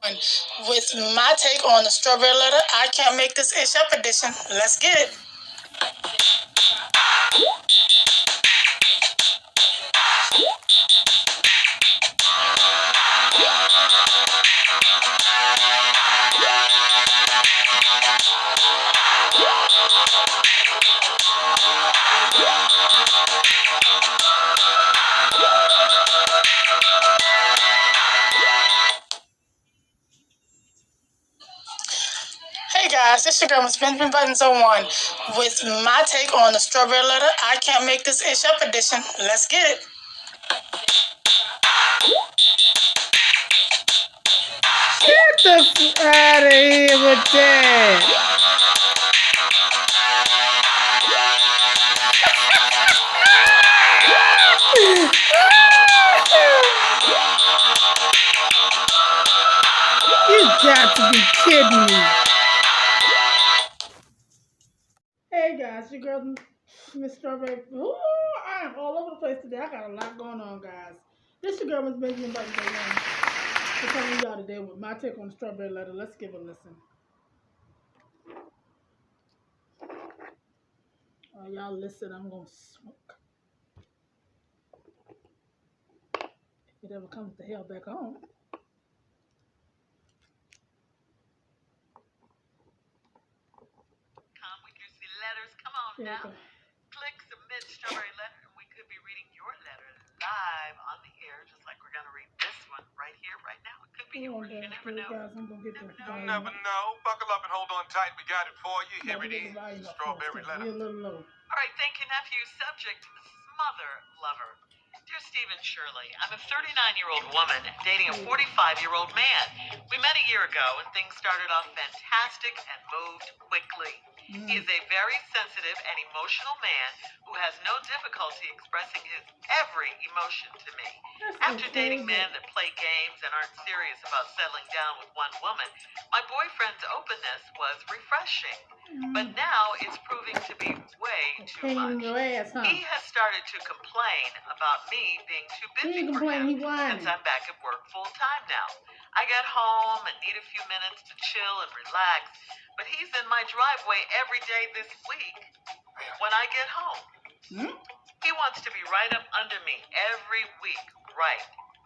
With my take on the strawberry letter, I can't make this ish up edition. Let's get it. Hey guys, this your girl Miss Benjamin Buttons 01 with my take on the strawberry letter. I can't make this ish up edition. Let's get it. Get the f out of here with that. You got to be kidding me. Hey guys, your girl Miss Strawberry. Ooh, I am all over the place today. I got a lot going on, guys. This your girl Miss Benjamin Buttons 01. I'm coming to y'all today with my take on the strawberry letter. Let's give it a listen. Y'all listen, I'm gonna smoke. If it ever comes the hell back home. With your letters. Come on now. Click submit strawberry letter, and we could be reading your letter live on the air, just like we're gonna read this one right here, right now. It could be yours. You never know. Guys, I'm gonna get the You never know. Buckle up and hold on tight. We got it for you. Here it is. Strawberry letter. All right, thank you, nephew. Subject, smother lover. Dear Stephen Shirley, I'm a 39-year-old woman dating a 45-year-old man. We met a year ago and things started off fantastic and moved quickly. He is a very sensitive and emotional man who has no difficulty expressing his every emotion to me. After dating men that play games and aren't serious about settling down with one woman, my boyfriend's openness was refreshing. But now it's proving to be way too much. He has started to complain about me being too busy for him since I'm back at work full time now. I get home and need a few minutes to chill and relax, but he's in my driveway every day this week when I get home. He wants to be right up under me every week, right?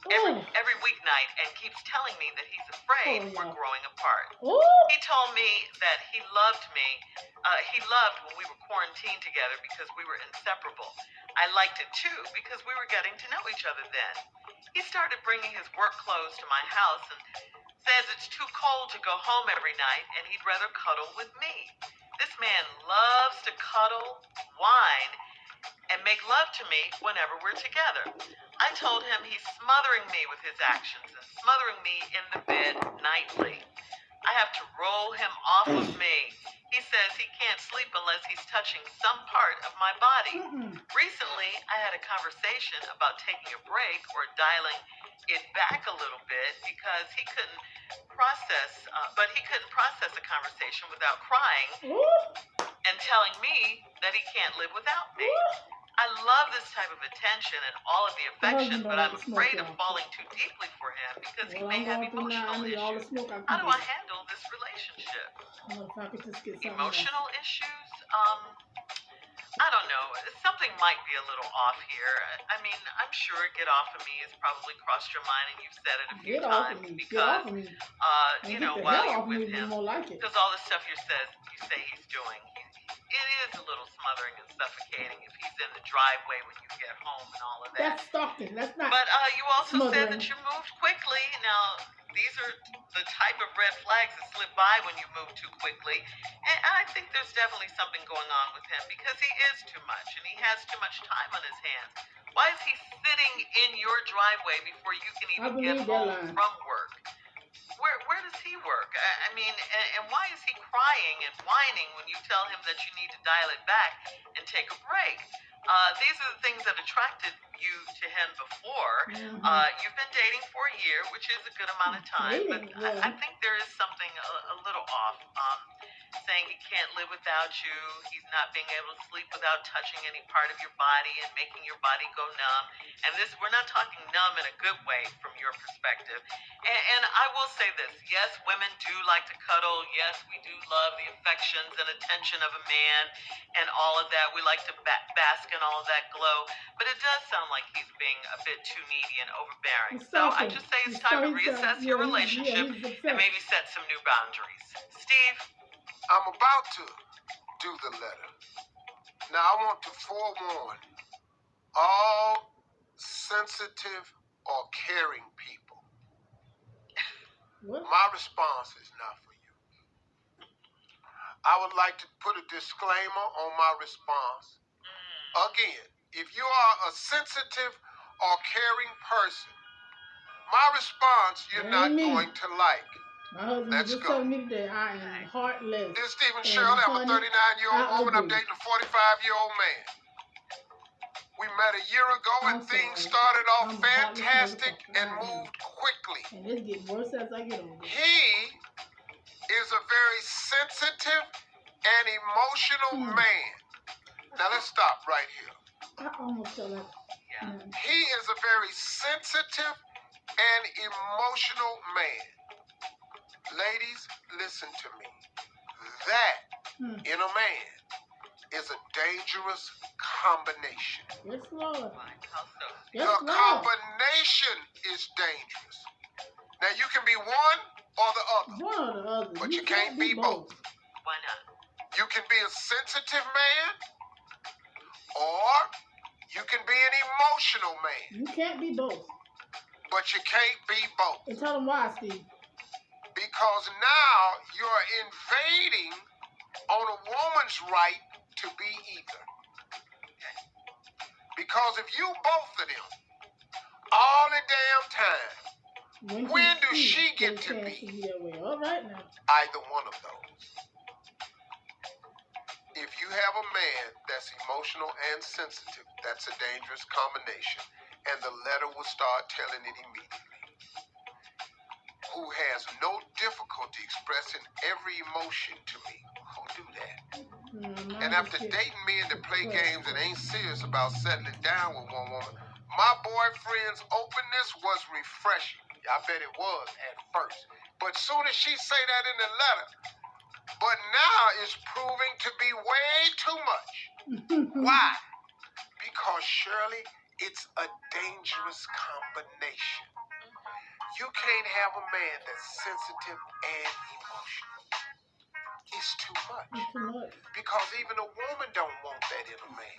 Every weeknight, and keeps telling me that he's afraid we're growing apart. He told me that he loved me. He loved when we were quarantined together because we were inseparable. I liked it too because we were getting to know each other then. He started bringing his work clothes to my house and says it's too cold to go home every night and he'd rather cuddle with me. This man loves to cuddle, whine, and make love to me whenever we're together. I told him he's smothering me with his actions and smothering me in the bed nightly. I have to roll him off of me. He says he can't sleep unless he's touching some part of my body. Recently, I had a conversation about taking a break or dialing it back a little bit because he couldn't process a conversation without crying and telling me that he can't live without me. I love this type of attention and all of the affection, but I'm afraid of falling too deeply for him because he may have emotional issues. How do I handle this relationship? Emotional issues? I don't know. Something might be a little off here. I mean, I'm sure get off of me has probably crossed your mind and you've said it a few times because, while you're with him, because all the stuff you say he's doing, it is a little smothering and suffocating if he's in the driveway when you get home and all of that. That's stalking. That's not. But you also said that you moved quickly. Now, these are the type of red flags that slip by when you move too quickly. And I think there's definitely something going on with him because he is too much and he has too much time on his hands. Why is he sitting in your driveway before you can even get home from work? Where does he work? I mean, and why is he crying and whining when you tell him that you need to dial it back and take a break? These are the things that attracted you to him before. You've been dating for a year, which is a good amount of time, but I think there is something a little off. Saying he can't live without you, he's not being able to sleep without touching any part of your body and making your body go numb. And this, we're not talking numb in a good way from your perspective. And I will say this, yes, women do like to cuddle. Yes, we do love the affections and attention of a man and all of that. We like to bask in all of that glow. But it does sound like he's being a bit too needy and overbearing. So I just say it's time to reassess your relationship and maybe set some new boundaries. Steve? I'm about to do the letter. Now, I want to forewarn all sensitive or caring people. My response is not for you. I would like to put a disclaimer on my response. Again, if you are a sensitive or caring person, my response you're not going to like. My husband Let's just go. told me today I am heartless. This is Stephen Shirley. I'm a 39-year-old woman. I'm dating a 45-year-old man. We met a year ago and things started off fantastic and moved quickly. And it's getting worse as I get older. He is a very sensitive and emotional man. Now let's stop right here. I almost felt like He is a very sensitive and emotional man. Ladies, listen to me. That in a man is a dangerous combination. Yes, Lord. The combination is dangerous. Now you can be one or the other. One or the other. But you can't be both. Why not? You can be a sensitive man or you can be an emotional man. You can't be both. But you can't be both. And tell them why, Steve. Because now you're invading on a woman's right to be either. Because if you both of them all the damn time, when does she get to be all right now. either one of those? If you have a man that's emotional and sensitive, that's a dangerous combination, and the letter will start telling it immediately. Who has no difficulty expressing every emotion to me. Who do that? And after dating men that play games and ain't serious about settling down with one woman, my boyfriend's openness was refreshing. I bet it was at first. But soon as she say that in the letter, but now it's proving to be way too much. Why? Because Shirley, it's a dangerous combination. You can't have a man that's sensitive and emotional. It's too much. Because even a woman don't want that in a man.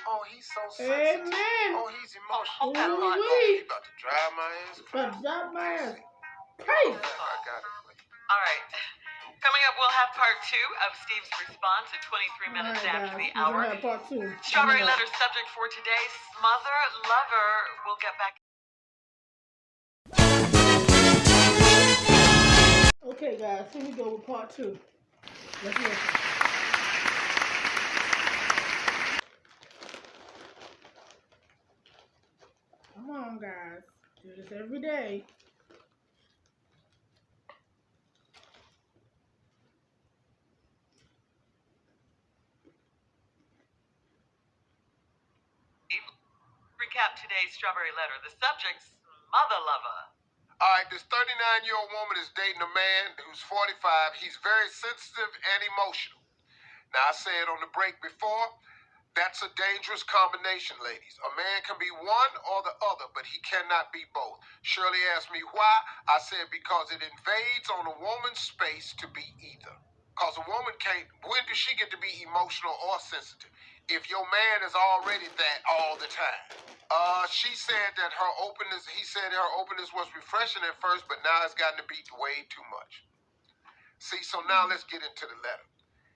Oh, he's so sensitive. Amen. Oh, he's emotional. Oh, he's about to drive my ass. Hey. I got it for you. All right. Coming up, we'll have part 2 of Steve's response at 23 minutes after the hour. Part 2. Strawberry letter subject for today, Smother Lover. We'll get back. Okay, guys, here we go with part 2. Let's listen. Come on, guys. Do this every day. Recap today's Strawberry letter. The subject, Smother Lover. All right, this 39-year-old woman is dating a man who's 45. He's very sensitive and emotional. Now, I said on the break before, that's a dangerous combination, ladies. A man can be one or the other, but he cannot be both. Shirley asked me why. I said because it invades on a woman's space to be either. Because a woman can't, when does she get to be emotional or sensitive? If your man is already that all the time. She said that he said her openness was refreshing at first, but now it's gotten to be way too much. See, so now let's get into the letter.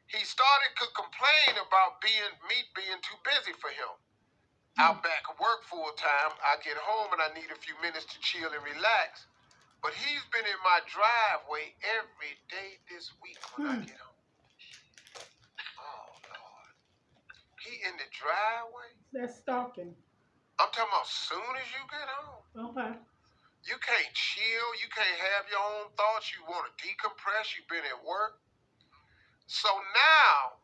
He started to complain about me being too busy for him. Out back at work full time, I get home and I need a few minutes to chill and relax. But he's been in my driveway every day this week when I get home. Oh, Lord. He in the driveway? That's stalking. I'm talking about soon as you get home. Okay. You can't chill. You can't have your own thoughts. You want to decompress. You've been at work. So now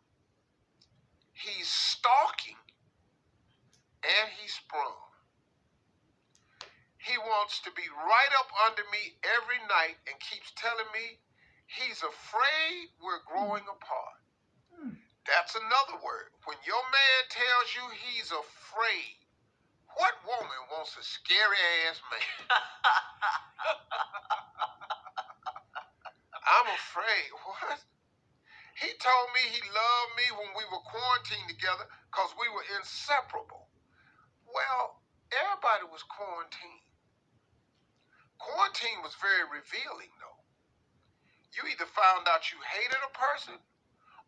he's stalking and he's sprung. He wants to be right up under me every night and keeps telling me he's afraid we're growing apart. That's another word. When your man tells you he's afraid, what woman wants a scary ass man? I'm afraid. What? He told me he loved me when we were quarantined together because we were inseparable. Well, everybody was quarantined. Quarantine was very revealing, though. You either found out you hated a person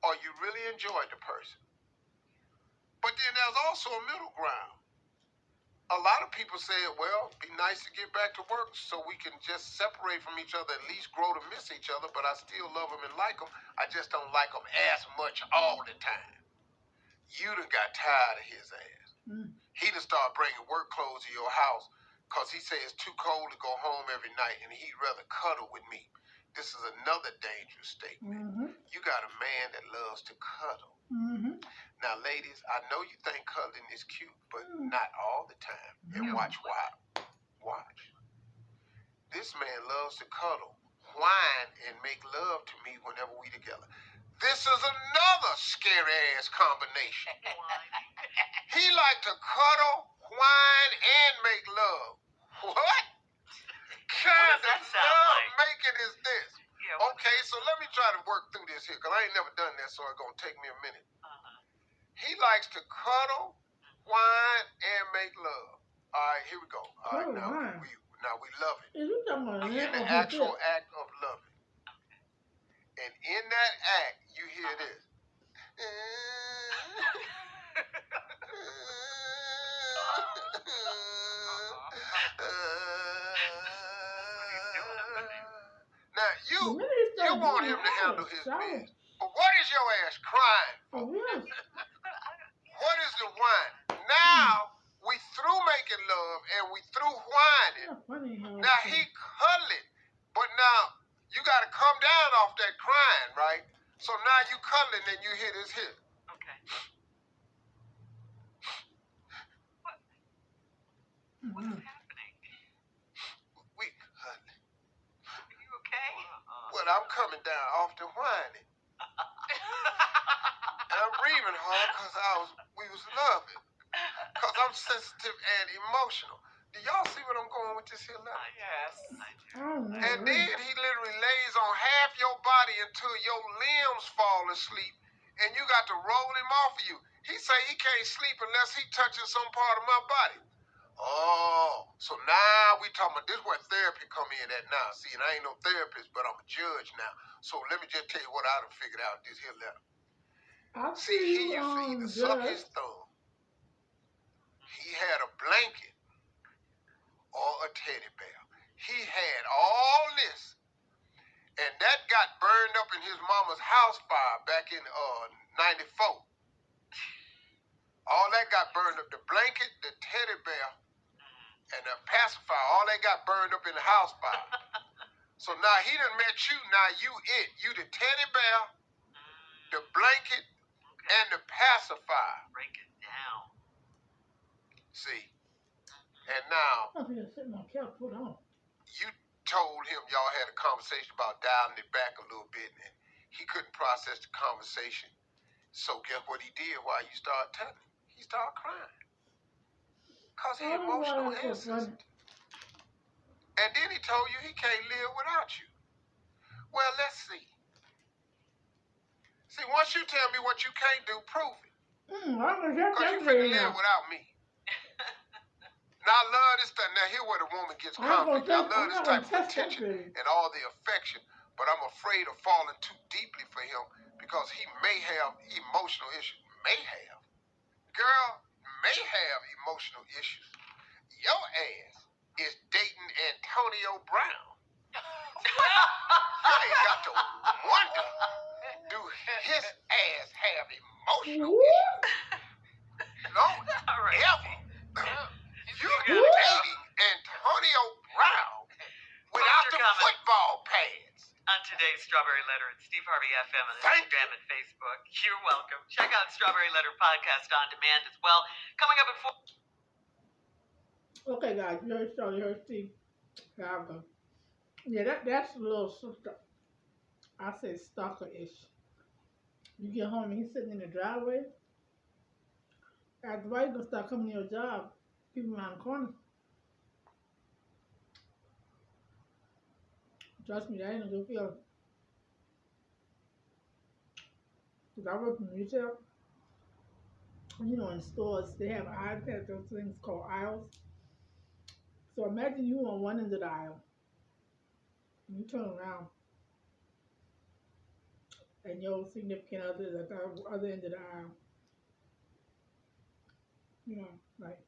or you really enjoyed the person. But then there's also a middle ground. A lot of people said, well, it'd be nice to get back to work so we can just separate from each other, at least grow to miss each other, but I still love them and like them. I just don't like them as much all the time. You done got tired of his ass. He done started bringing work clothes to your house because he says it's too cold to go home every night and he'd rather cuddle with me. This is another dangerous statement. You got a man that loves to cuddle. Now, ladies, I know you think cuddling is cute, but not all the time. And watch why. Watch. This man loves to cuddle, whine, and make love to me whenever we together. This is another scary-ass combination. He like to cuddle, whine, and make love. What kind that of sound love like? making is this? Yeah, Okay, so let me try to work through this here, because I ain't never done that, so it's going to take me a minute. He likes to cuddle, whine, and make love. All right, here we go. All right, now we love it. Is you talking about In the actual act of loving. And in that act, you hear this. Now, you want him to handle his business. But what is your ass crying for? What is the whine? Now, we through making love and we through whining. Now, he cuddling. But now, you got to come down off that crying, right? So now you cuddling and you hear this here. Okay. What is happening? We cuddling. Are you okay? Well, I'm coming down off the whining. And I'm breathing hard because we was loving. Because I'm sensitive and emotional. Do y'all see what I'm going with this here letter? Yes. And then he literally lays on half your body until your limbs fall asleep and you got to roll him off of you. He say he can't sleep unless he touches some part of my body. Oh, so now we talking about this where therapy come in at now. See, and I ain't no therapist, but I'm a judge now. So let me just tell you what I done figured out this here letter. See, he used to either suck his thumb, he had a blanket, or a teddy bear. He had all this. And that got burned up in his mama's house fire back in 94. All that got burned up. The blanket, the teddy bear, and the pacifier, all that got burned up in the house fire. So now he done met you, now you it. You the teddy bear, the blanket, and the pacifier. Break it down. See? And now, you told him y'all had a conversation about dialing it back a little bit, and he couldn't process the conversation. So guess what he did while you started telling him? He started crying. Because he's emotional and sensitive. And then he told you he can't live without you. Well, let's see. See, once you tell me what you can't do, prove it. Because you finna live without me. Now, I love this stuff. Now, here where the woman gets conflict. I love this type of attention and all the affection, but I'm afraid of falling too deeply for him because he may have emotional issues. May have. Girl, may have emotional issues. Your ass is dating Antonio Brown. You ain't got to wonder, do his ass have emotional issues? No, ever. today's Strawberry Letter at Steve Harvey FM on Thank Instagram and Facebook. You're welcome. Check out Strawberry Letter Podcast on demand as well. Coming up at 4. Okay, guys, you heard Charlie, you heard Steve. Here I go. Yeah, that's a little sister. I say stalker-ish. You get home and he's sitting in the driveway. After white gonna start coming to your job, people around the corner. Trust me, that ain't a good feeling. Cause I work in retail. You know, in stores, they have aisles, they have those things called aisles. So imagine you on one end of the aisle, and you turn around, and your significant other is at the other end of the aisle. You know, like,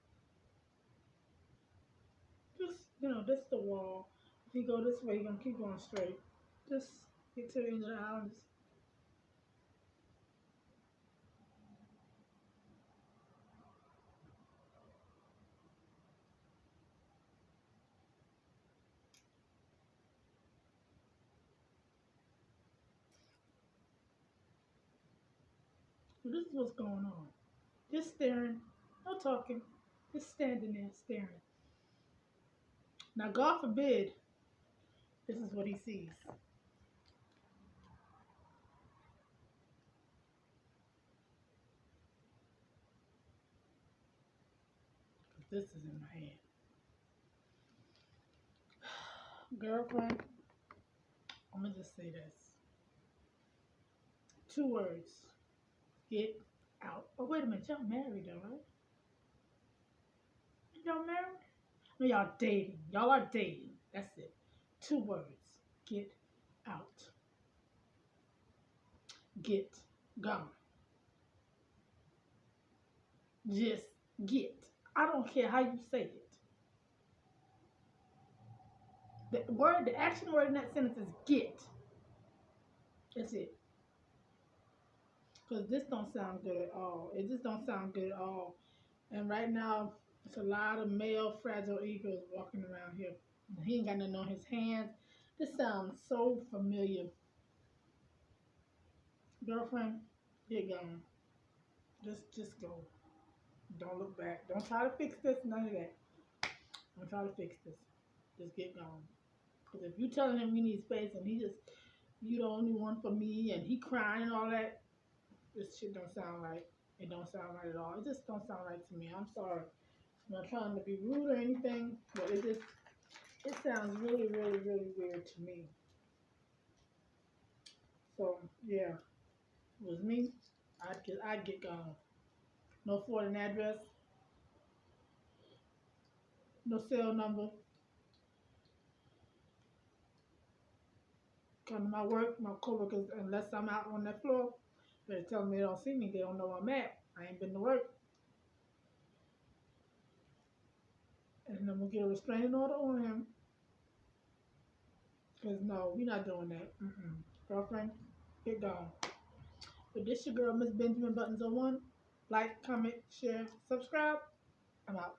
just, you know, this is the wall. If you go this way, you're gonna keep going straight. Just get to the end of the aisle. And just, so this is what's going on. Just staring, no talking, just standing there staring. Now, God forbid, this is what he sees. This is in my hand. Girlfriend, I'm gonna just say this. 2 words. Get out. Oh, wait a minute. Y'all married though, right? Y'all married? No, y'all dating. Y'all are dating. That's it. 2 words. Get out. Get gone. Just get. I don't care how you say it. The action word in that sentence is get. That's it. Because this don't sound good at all. It just don't sound good at all. And right now, it's a lot of male fragile egos walking around here. He ain't got nothing on his hands. This sounds so familiar. Girlfriend, get gone. Just go. Don't look back. Don't try to fix this. None of that. Don't try to fix this. Just get gone. Because if you telling him you need space and he just, you the only one for me, and he crying and all that, this shit don't sound right. It don't sound right at all. It just don't sound right to me. I'm sorry. I'm not trying to be rude or anything, but it sounds really, really, really weird to me. So yeah, if it was me, I'd get gone. No forwarding address, no cell number. Come to my work, my coworkers, unless I'm out on that floor, they're telling me they don't see me. They don't know where I'm at. I ain't been to work. And I'm going to get a restraining order on him. Because no, we're not doing that. Girlfriend, get gone. But this your girl, Miss Benjamin Buttons 01. Like, comment, share, subscribe. I'm out.